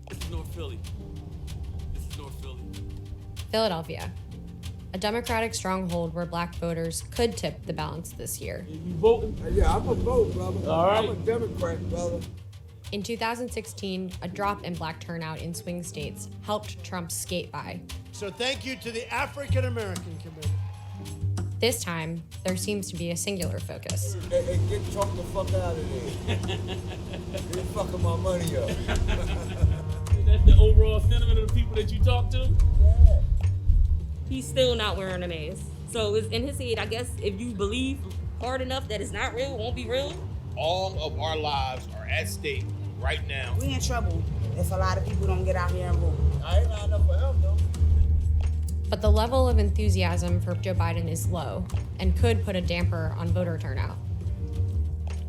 This is North Philly. This is North Philly. Philadelphia, a Democratic stronghold where black voters could tip the balance this year. You voting? Yeah, I'm a vote, brother. All right. I'm a Democrat, brother. In 2016, a drop in black turnout in swing states helped Trump skate by. So thank you to the African American Committee. This time, there seems to be a singular focus. Hey, get Trump the fuck out of there. You're fucking my money up. That's the overall sentiment of the people that you talk to? Yeah. He's still not wearing a mask. So it's in his head, I guess, if you believe hard enough that it's not real, it won't be real. All of our lives are at stake right now. We in trouble if a lot of people don't get out here and vote. I ain't lying up for him, though. But the level of enthusiasm for Joe Biden is low and could put a damper on voter turnout.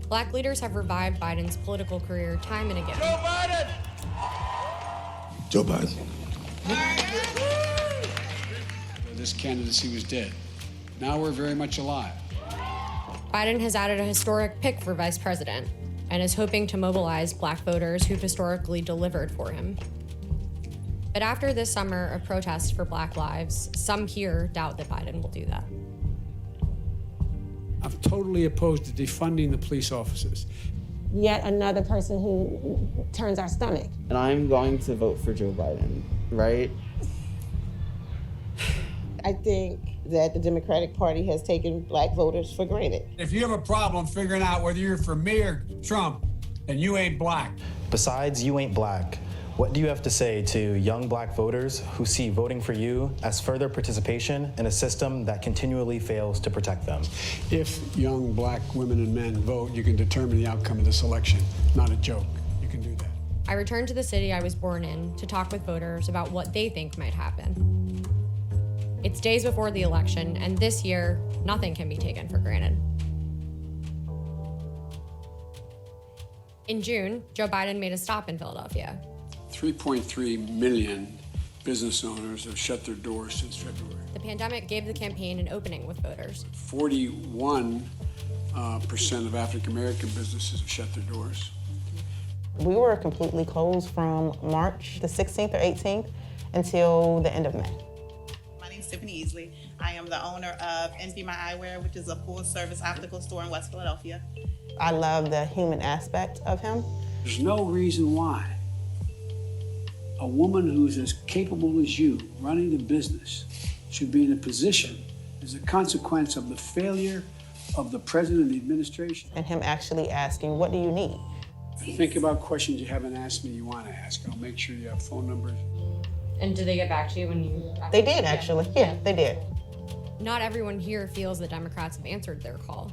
Black leaders have revived Biden's political career time and again. Joe Biden! Joe Biden. This candidacy was dead. Now we're very much alive. Biden has added a historic pick for vice president and is hoping to mobilize black voters who've historically delivered for him. But after this summer of protests for Black lives, some here doubt that Biden will do that. I'm totally opposed to defunding the police officers. Yet another person who turns our stomach. And I'm going to vote for Joe Biden, right? I think that the Democratic Party has taken black voters for granted. If you have a problem figuring out whether you're for me or Trump, then you ain't black. Besides, you ain't black. What do you have to say to young black voters who see voting for you as further participation in a system that continually fails to protect them? If young black women and men vote, you can determine the outcome of this election. Not a joke. You can do that. I returned to the city I was born in to talk with voters about what they think might happen. It's days before the election, and this year, nothing can be taken for granted. In June, Joe Biden made a stop in Philadelphia. 3.3 million business owners have shut their doors since February. The pandemic gave the campaign an opening with voters. 41% of African American businesses have shut their doors. We were completely closed from March the 16th or 18th until the end of May. My name is Tiffany Easley. I am the owner of NB My Eyewear, which is a full-service optical store in West Philadelphia. I love the human aspect of him. There's no reason why a woman who's as capable as you running the business should be in a position as a consequence of the failure of the president and the administration. And him actually asking, what do you need? Think about questions you haven't asked me you want to ask. I'll make sure you have phone numbers. And did they get back to you when you... They did, actually. Yeah, they did. Not everyone here feels that Democrats have answered their call.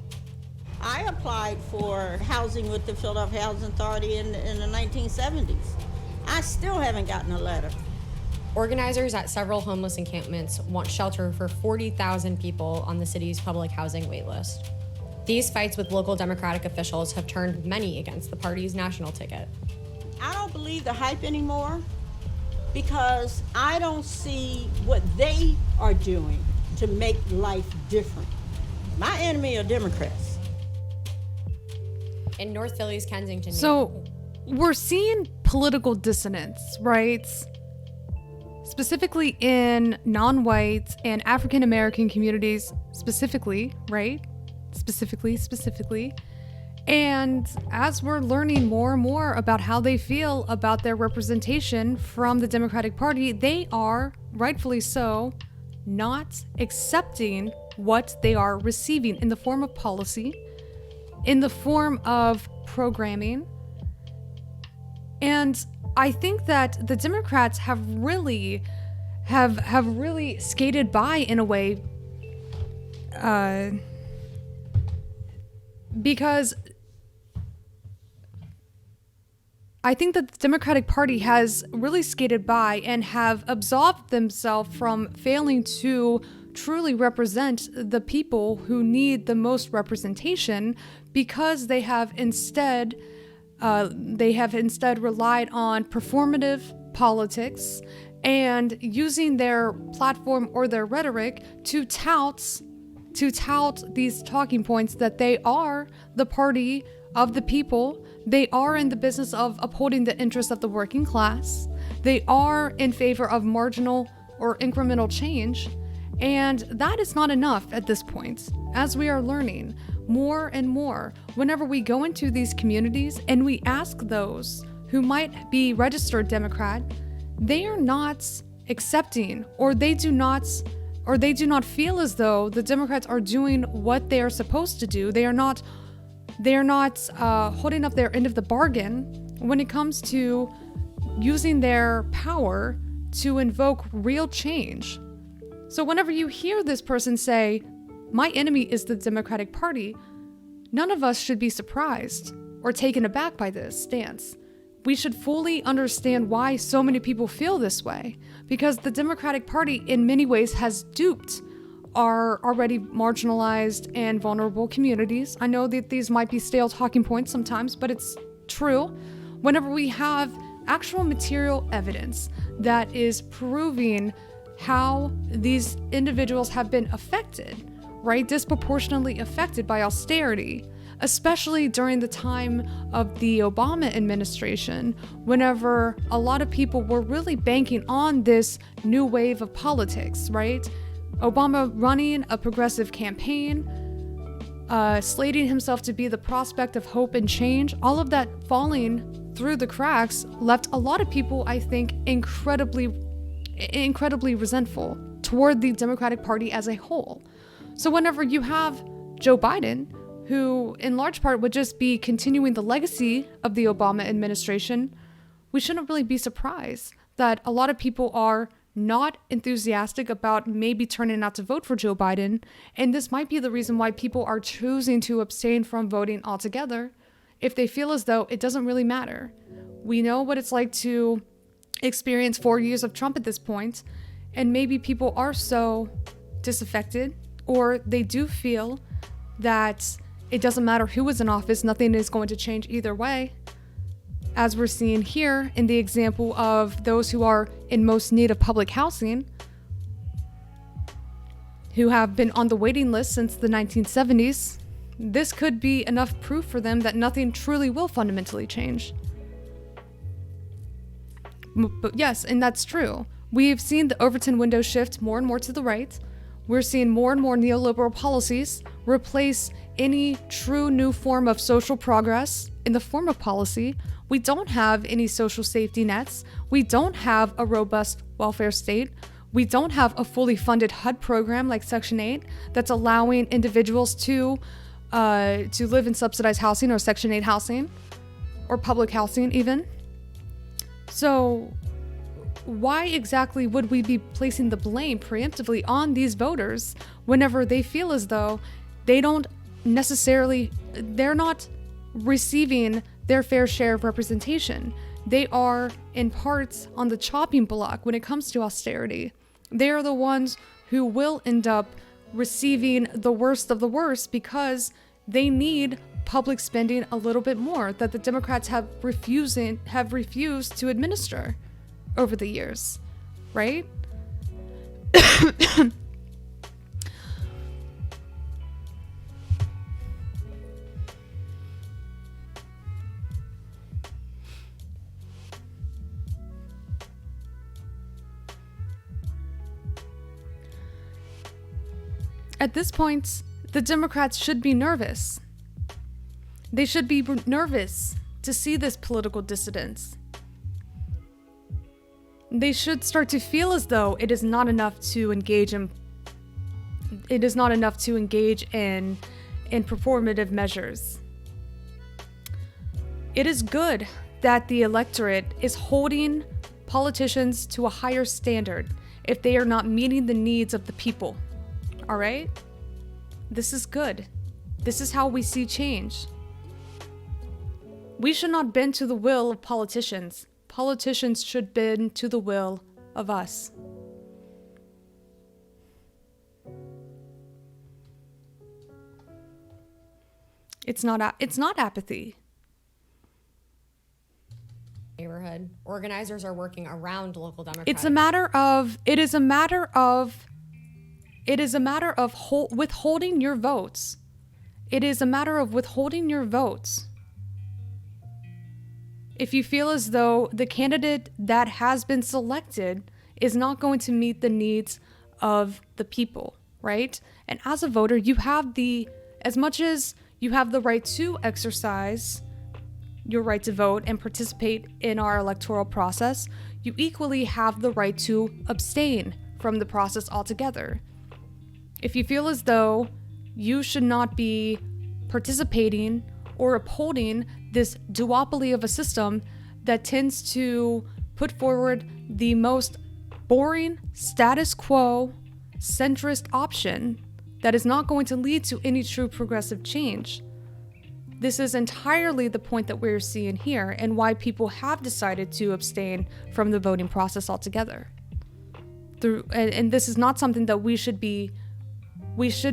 I applied for housing with the Philadelphia Housing Authority in the 1970s. I still haven't gotten a letter. Organizers at several homeless encampments want shelter for 40,000 people on the city's public housing waitlist. These fights with local Democratic officials have turned many against the party's national ticket. I don't believe the hype anymore because I don't see what they are doing to make life different. My enemy are Democrats. In North Philly's Kensington. So we're seeing political dissonance, right? Specifically in non-white and African American communities, specifically, right? Specifically. And as we're learning more and more about how they feel about their representation from the Democratic Party, they are, rightfully so, not accepting what they are receiving in the form of policy, in the form of programming. And I think that the Democrats have really skated by in a way, because I think that the Democratic Party has really skated by and have absolved themselves from failing to truly represent the people who need the most representation, because they have instead relied on performative politics and using their platform or their rhetoric to tout these talking points that they are the party of the people. They are in the business of upholding the interests of the working class. They are in favor of marginal or incremental change. And that is not enough at this point. As we are learning more and more, whenever we go into these communities and we ask those who might be registered Democrat, they are not accepting, or they do not feel as though the Democrats are doing what they are supposed to do. They are not holding up their end of the bargain when it comes to using their power to invoke real change. So whenever you hear this person say, my enemy is the Democratic Party, none of us should be surprised or taken aback by this stance. We should fully understand why so many people feel this way, because the Democratic Party in many ways has duped our already marginalized and vulnerable communities. I know that these might be stale talking points sometimes, but it's true. Whenever we have actual material evidence that is proving how these individuals have been affected, right? Disproportionately affected by austerity, especially during the time of the Obama administration, whenever a lot of people were really banking on this new wave of politics, right? Obama running a progressive campaign, slating himself to be the prospect of hope and change, all of that falling through the cracks left a lot of people, I think, incredibly resentful toward the Democratic Party as a whole. So whenever you have Joe Biden, who in large part would just be continuing the legacy of the Obama administration, we shouldn't really be surprised that a lot of people are not enthusiastic about maybe turning out to vote for Joe Biden. And this might be the reason why people are choosing to abstain from voting altogether if they feel as though it doesn't really matter. We know what it's like to experience 4 years of Trump at this point, and maybe people are so disaffected, or they do feel that it doesn't matter who is in office, nothing is going to change either way. As we're seeing here in the example of those who are in most need of public housing, who have been on the waiting list since the 1970s, this could be enough proof for them that nothing truly will fundamentally change. But yes, and that's true. We've seen the Overton window shift more and more to the right. We're seeing more and more neoliberal policies replace any true new form of social progress in the form of policy. We don't have any social safety nets. We don't have a robust welfare state. We don't have a fully funded HUD program like Section 8 that's allowing individuals to live in subsidized housing or Section 8 housing or public housing even. So why exactly would we be placing the blame preemptively on these voters whenever they feel as though they're not receiving their fair share of representation? They are in parts on the chopping block when it comes to austerity. They are the ones who will end up receiving the worst of the worst because they need public spending a little bit more that the Democrats have refused to administer over the years, right? At this point, the Democrats should be nervous. They should be nervous to see this political dissidence. They should start to feel as though it is not enough to engage in performative measures. It is good that the electorate is holding politicians to a higher standard if they are not meeting the needs of the people. All right? This is good. This is how we see change. We should not bend to the will of politicians. Politicians should bend to the will of us. It's not apathy. Neighborhood organizers are working around local Democrats. It is a matter of withholding your votes. It is a matter of withholding your votes if you feel as though the candidate that has been selected is not going to meet the needs of the people, right? And as a voter, you have as much as you have the right to exercise your right to vote and participate in our electoral process, you equally have the right to abstain from the process altogether. If you feel as though you should not be participating or upholding this duopoly of a system that tends to put forward the most boring, status quo, centrist option that is not going to lead to any true progressive change. This is entirely the point that we're seeing here and why people have decided to abstain from the voting process altogether. And this is not something that we should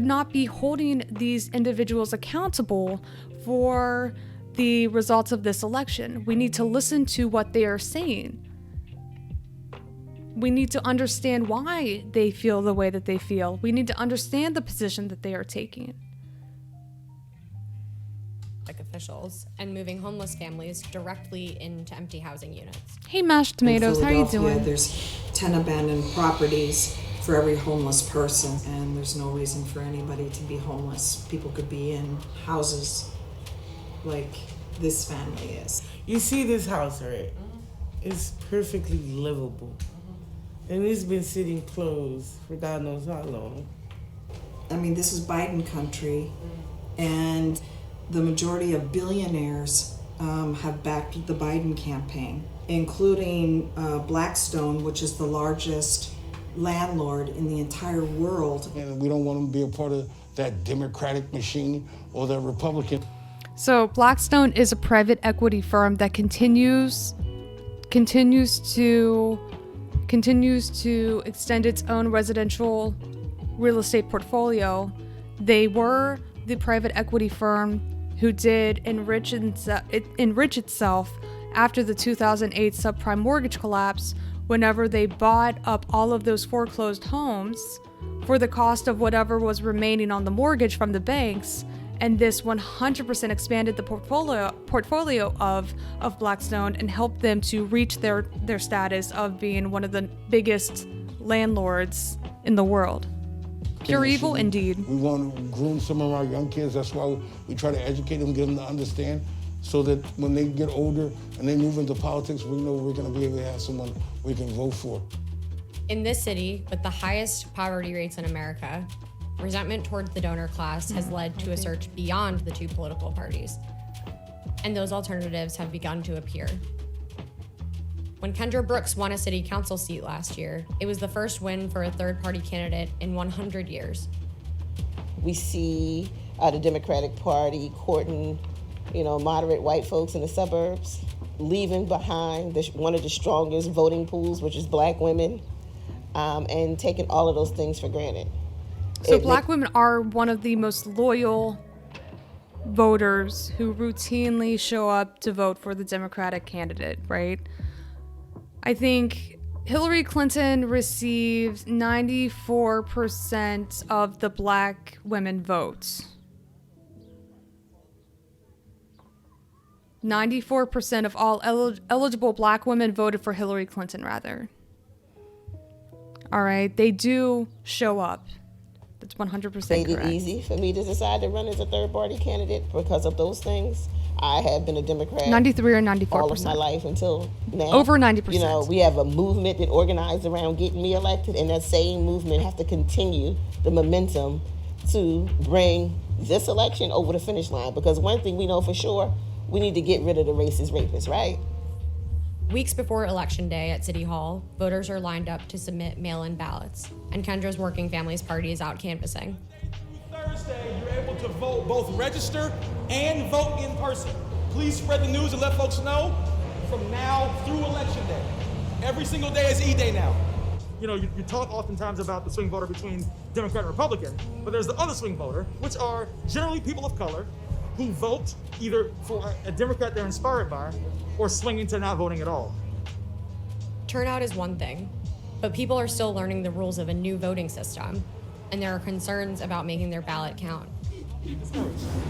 not be holding these individuals accountable for the results of this election. We need to listen to what they are saying. We need to understand why they feel the way that they feel. We need to understand the position that they are taking. Like officials and moving homeless families directly into empty housing units. Hey, mashed tomatoes, how are you doing? There's 10 abandoned properties for every homeless person, and there's no reason for anybody to be homeless. People could be in houses like this family is. You see this house, right? It's perfectly livable. And it's been sitting closed for God knows how long. I mean, this is Biden country, and the majority of billionaires have backed the Biden campaign, including Blackstone, which is the largest landlord in the entire world. And we don't want them to be a part of that Democratic machine or the Republican. So Blackstone is a private equity firm that continues to extend its own residential real estate portfolio. They were the private equity firm who did enrich itself after the 2008 subprime mortgage collapse, whenever they bought up all of those foreclosed homes for the cost of whatever was remaining on the mortgage from the banks. And this 100% expanded the portfolio of Blackstone and helped them to reach their status of being one of the biggest landlords in the world. Pure evil indeed. We want to groom some of our young kids. That's why we try to educate them, get them to understand, so that when they get older and they move into politics, we know we're going to be able to have someone we can vote for. In this city, with the highest poverty rates in America, resentment towards the donor class has led to a search beyond the two political parties, and those alternatives have begun to appear. When Kendra Brooks won a city council seat last year, it was the first win for a third-party candidate in 100 years. We see the Democratic Party courting, moderate white folks in the suburbs, leaving behind one of the strongest voting pools, which is black women, and taking all of those things for granted. So black women are one of the most loyal voters who routinely show up to vote for the Democratic candidate, right? I think Hillary Clinton received 94% of the black women votes. 94% of all eligible black women voted for Hillary Clinton, rather. All right, they do show up. That's 100% made correct. It easy for me to decide to run as a third-party candidate because of those things. I have been a Democrat 93 or 94%. all of my life until now. Over 90%. We have a movement that organized around getting me elected, and that same movement has to continue the momentum to bring this election over the finish line. Because one thing we know for sure, we need to get rid of the racist rapists, right? Weeks before Election Day at City Hall, voters are lined up to submit mail-in ballots, and Kendra's Working Families Party is out canvassing. Thursday, you're able to vote, both register and vote in person. Please spread the news and let folks know from now through Election Day. Every single day is E-Day now. You talk oftentimes about the swing voter between Democrat and Republican, but there's the other swing voter, which are generally people of color who vote either for a Democrat they're inspired by or swinging to not voting at all. Turnout is one thing, but people are still learning the rules of a new voting system, and there are concerns about making their ballot count.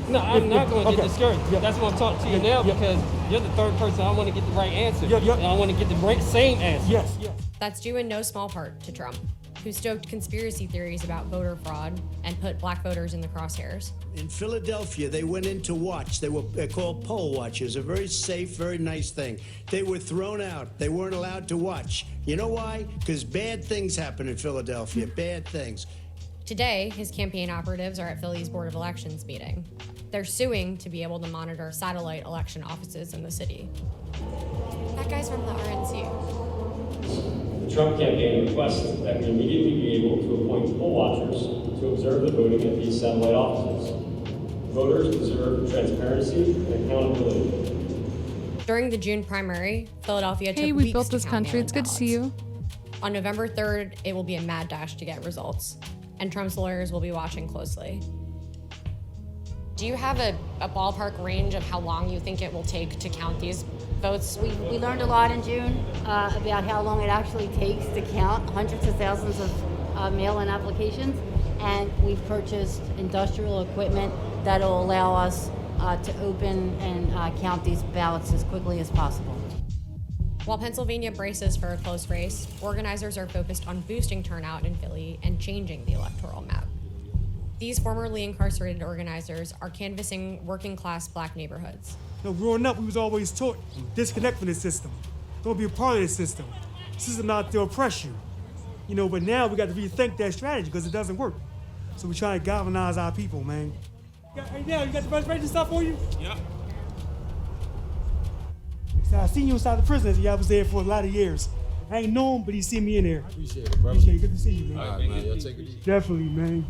No, I'm not going to get Okay. discouraged. Yeah. That's why I'm talking to you now because you're the third person. I want to get the right answer. Yeah. And I want to get the same answer. Yes. That's due in no small part to Trump, who stoked conspiracy theories about voter fraud and put black voters in the crosshairs. In Philadelphia, they went in to watch. They're called poll watchers, a very safe, very nice thing. They were thrown out. They weren't allowed to watch. You know why? Because bad things happen in Philadelphia, bad things. Today, his campaign operatives are at Philly's Board of Elections meeting. They're suing to be able to monitor satellite election offices in the city. That guy's from the RNC. The Trump campaign requests that we immediately be able to appoint poll watchers to observe the voting at these satellite offices. Voters deserve transparency and accountability. During the June primary, Philadelphia Hey, took we weeks built to this count country. mail-in It's good to see ballots. you. On November 3rd, it will be a mad dash to get results, and Trump's lawyers will be watching closely. Do you have a ballpark range of how long you think it will take to count these votes? We learned a lot in June about how long it actually takes to count hundreds of thousands of mail-in applications, and we've purchased industrial equipment that'll allow us to open and count these ballots as quickly as possible. While Pennsylvania braces for a close race, organizers are focused on boosting turnout in Philly and changing the electoral map. These formerly incarcerated organizers are canvassing working-class black neighborhoods. Growing up, we was always taught disconnect from the system. Don't be a part of the system. The system not to oppress you. But now we got to rethink that strategy because it doesn't work. So we try to galvanize our people, man. Hey, now you got the registration stuff for you? Yeah. So I seen you inside the prison. I was there for a lot of years. I ain't know him, but he seen me in there. Appreciate it, brother. Appreciate it. Good to see you, man. All right, man. Y'all take it easy. Definitely, man.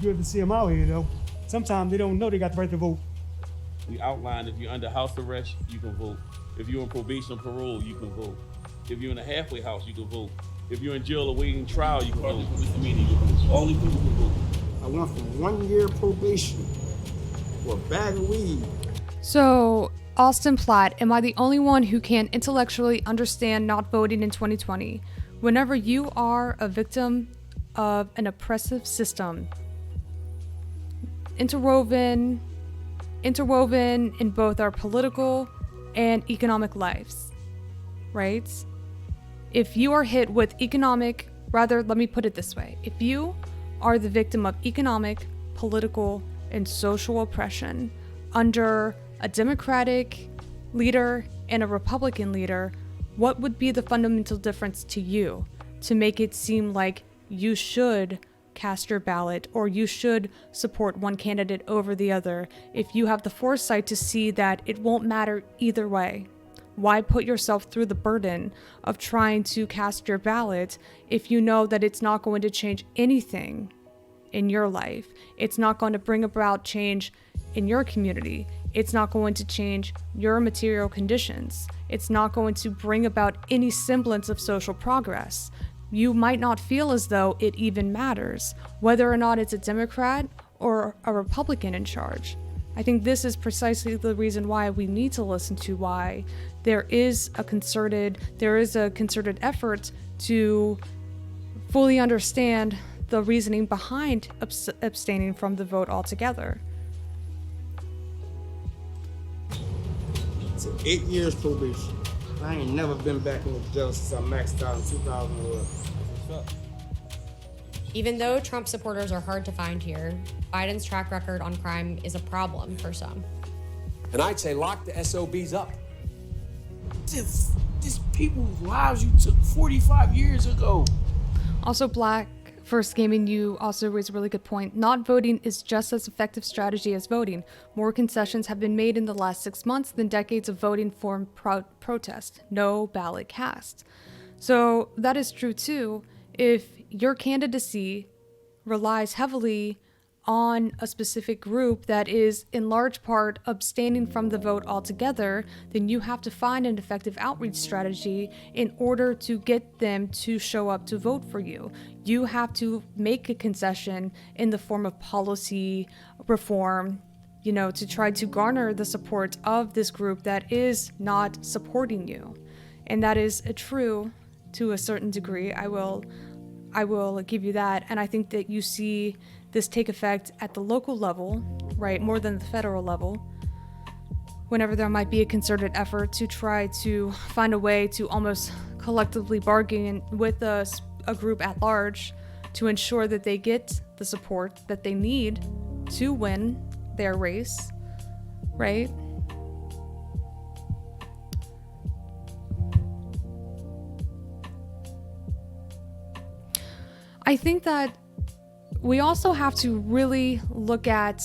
Good to see him out here, though. Sometimes they don't know they got the right to vote. We outlined if you're under house arrest, you can vote. If you're on probation or parole, you can vote. If you're in a halfway house, you can vote. If you're in jail awaiting trial, you can vote. Misdemeanor, you can vote. All these people can vote. I went from 1 year probation for a bag of weed. So, Austin Platt, am I the only one who can intellectually understand not voting in 2020? Whenever you are a victim of an oppressive system, interwoven in both our political and economic lives, right? If you are hit with let me put it this way. If you are the victim of economic, political, and social oppression under a Democratic leader and a Republican leader, what would be the fundamental difference to you to make it seem like you should cast your ballot or you should support one candidate over the other if you have the foresight to see that it won't matter either way? Why put yourself through the burden of trying to cast your ballot if you know that it's not going to change anything in your life? It's not going to bring about change in your community. It's not going to change your material conditions. It's not going to bring about any semblance of social progress. You might not feel as though it even matters, whether or not it's a Democrat or a Republican in charge. I think this is precisely the reason why we need to listen to why there is a concerted effort to fully understand the reasoning behind abstaining from the vote altogether. So 8 years probation. I ain't never been back in the jail since I maxed out in 2011. Even though Trump supporters are hard to find here, Biden's track record on crime is a problem for some. And I'd say lock the SOBs up. This people's lives you took 45 years ago. Also, Black First Gaming, you also raise a really good point. Not voting is just as effective strategy as voting. More concessions have been made in the last 6 months than decades of voting for protest. No ballot cast. So that is true too. If your candidacy relies heavily on a specific group that is in large part abstaining from the vote altogether, then you have to find an effective outreach strategy in order to get them to show up to vote for you. You have to make a concession in the form of policy reform, to try to garner the support of this group that is not supporting you. And that is true to a certain degree. I will give you that. And I think that you see this take effect at the local level, right, more than the federal level, whenever there might be a concerted effort to try to find a way to almost collectively bargain with a group at large to ensure that they get the support that they need to win their race, right? I think that we also have to really look at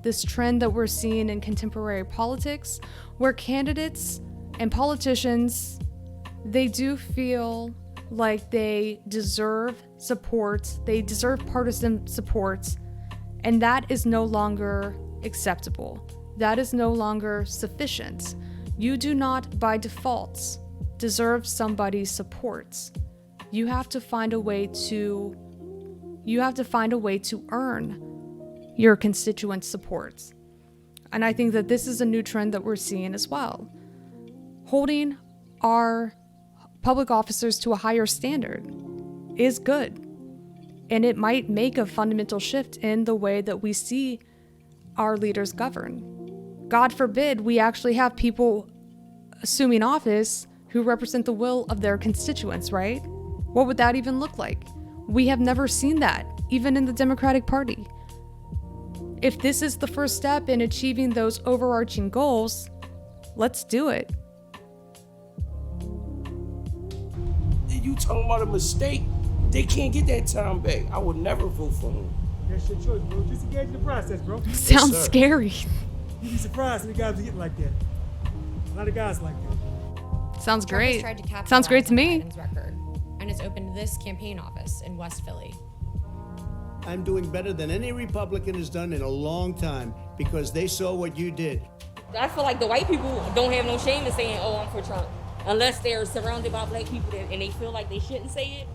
this trend that we're seeing in contemporary politics, where candidates and politicians, they do feel like they deserve support, they deserve partisan support, and that is no longer acceptable. That is no longer sufficient. You do not, by default, deserve somebody's support. You have to find a way to earn your constituents' support. And I think that this is a new trend that we're seeing as well. Holding our public officers to a higher standard is good. And it might make a fundamental shift in the way that we see our leaders govern. God forbid we actually have people assuming office who represent the will of their constituents, right? What would that even look like? We have never seen that, even in the Democratic Party. If this is the first step in achieving those overarching goals, let's do it. You talking about a mistake? They can't get that time back. I would never vote for them. That's your choice, bro. Just engage in the process, bro. Sounds scary. You'd be surprised when the guys are getting like that. A lot of guys like that. Sounds Trump has great. tried to capitalize Sounds great to on me. Biden's record and has opened this campaign office in West Philly. I'm doing better than any Republican has done in a long time because they saw what you did. I feel like the white people don't have no shame in saying, oh, I'm for Trump, unless they're surrounded by black people and they feel like they shouldn't say it.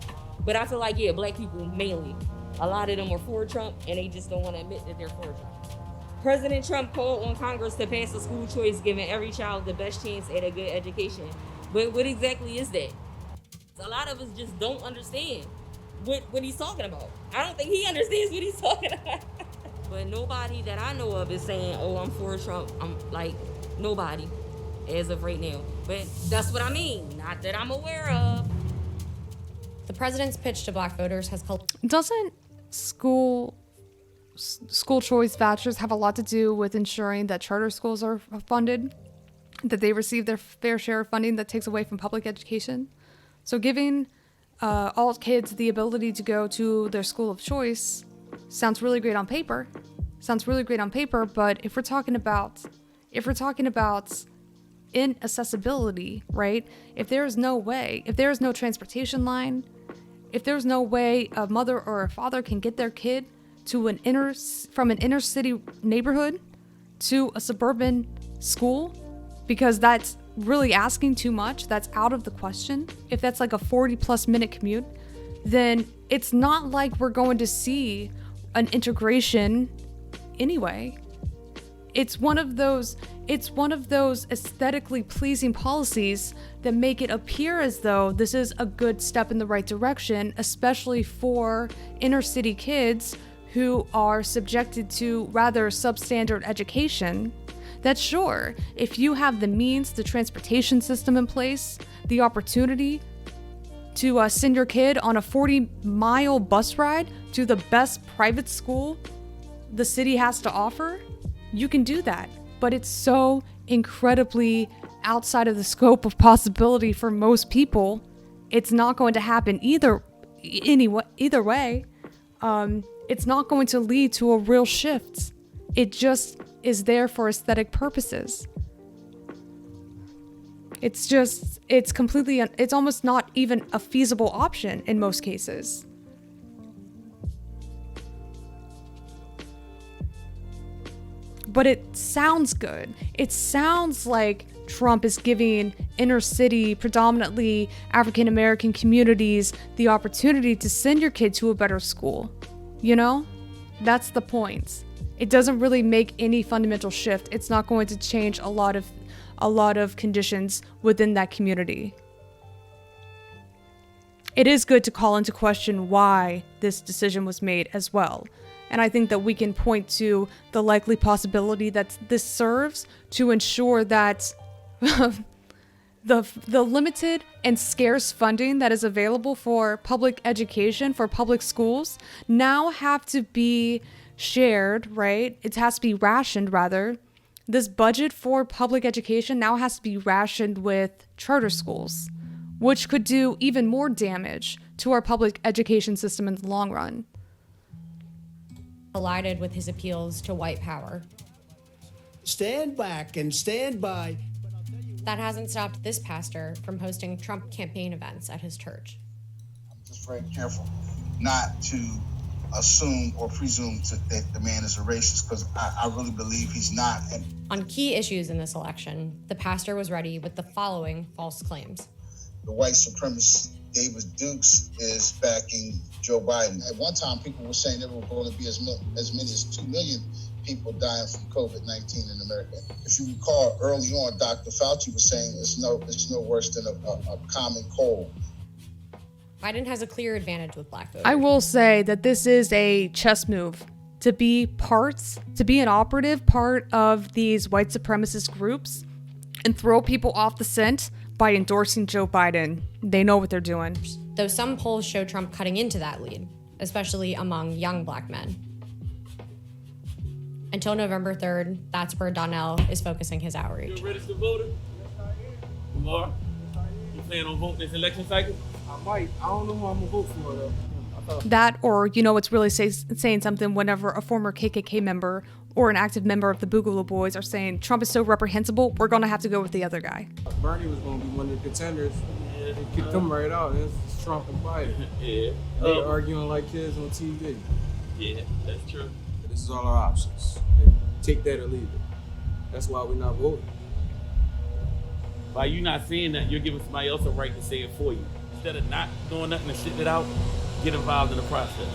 But I feel like, yeah, black people mainly, a lot of them are for Trump and they just don't want to admit that they're for Trump. President Trump called on Congress to pass a school choice giving every child the best chance at a good education. But what exactly is that? A lot of us just don't understand what he's talking about. I don't think he understands what he's talking about. But nobody that I know of is saying, oh, I'm for Trump. I'm like, nobody as of right now. But that's what I mean. Not that I'm aware of. The president's pitch to black voters has Doesn't school choice vouchers have a lot to do with ensuring that charter schools are funded, that they receive their fair share of funding that takes away from public education? So giving all kids the ability to go to their school of choice sounds really great on paper. But if we're talking about inaccessibility, right? If there is no transportation line, if there's no way a mother or a father can get their kid to from an inner city neighborhood to a suburban school, because that's really asking too much, that's out of the question. If that's like a 40+ minute commute, then it's not like we're going to see an integration anyway. It's one of those aesthetically pleasing policies that make it appear as though this is a good step in the right direction, especially for inner city kids who are subjected to rather substandard education. That sure, if you have the means, the transportation system in place, the opportunity to send your kid on a 40-mile bus ride to the best private school the city has to offer, you can do that. But it's so incredibly outside of the scope of possibility for most people. It's not going to happen either way. It's not going to lead to a real shift. It just is there for aesthetic purposes. It's completely, it's almost not even a feasible option in most cases. But it sounds good. It sounds like Trump is giving inner city, predominantly African American communities the opportunity to send your kid to a better school. You know? That's the point. It doesn't really make any fundamental shift. It's not going to change a lot of conditions within that community. It is good to call into question why this decision was made as well. And I think that we can point to the likely possibility that this serves to ensure that the limited and scarce funding that is available for public education, for public schools, now have to be shared, right? It has to be rationed, rather. This budget for public education now has to be rationed with charter schools, which could do even more damage to our public education system in the long run. Collided with his appeals to white power. Stand back and stand by. That hasn't stopped this pastor from hosting Trump campaign events at his church. I'm just very careful not to assume or presume that the man is a racist, because I really believe he's not. And on key issues in this election, the pastor was ready with the following false claims. The white supremacist David Dukes is backing Joe Biden. At one time, people were saying there were going to be as many as 2 million people dying from COVID-19 in America. If you recall, early on, Dr. Fauci was saying it's no worse than a common cold. Biden has a clear advantage with black voters. I will say that this is a chess move to be an operative part of these white supremacist groups and throw people off the scent by endorsing Joe Biden. They know what they're doing. Though some polls show Trump cutting into that lead, especially among young black men. Until November 3rd, that's where Donnell is focusing his outreach. You a registered voter? Lamar, you plan on voting this election cycle? I might. I don't know who I'm gonna vote for though. That, or it's really saying something whenever a former KKK member or an active member of the Boogaloo Boys are saying Trump is so reprehensible, we're gonna have to go with the other guy. Bernie was gonna be one of the contenders. They kicked them right out. It's Trump and Biden. Yeah. They're arguing like kids on TV. Yeah, that's true. This is all our options. Take that or leave it. That's why we're not voting. By you not saying that, you're giving somebody else a right to say it for you. Instead of not doing nothing and shitting it out, get involved in the process.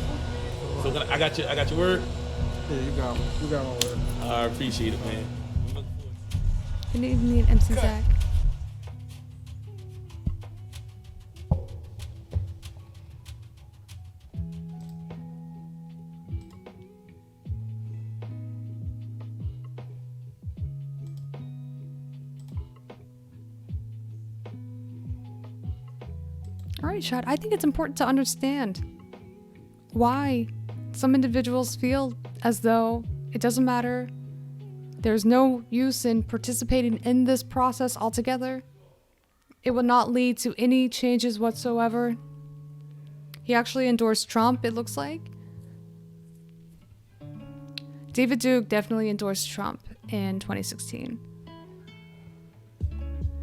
So I got your word? Yeah, you got my word. I appreciate it, man. Good evening, MC Zach. All right, Shad, I think it's important to understand why some individuals feel as though it doesn't matter. There's no use in participating in this process altogether. It will not lead to any changes whatsoever. He actually endorsed Trump, it looks like. David Duke definitely endorsed Trump in 2016.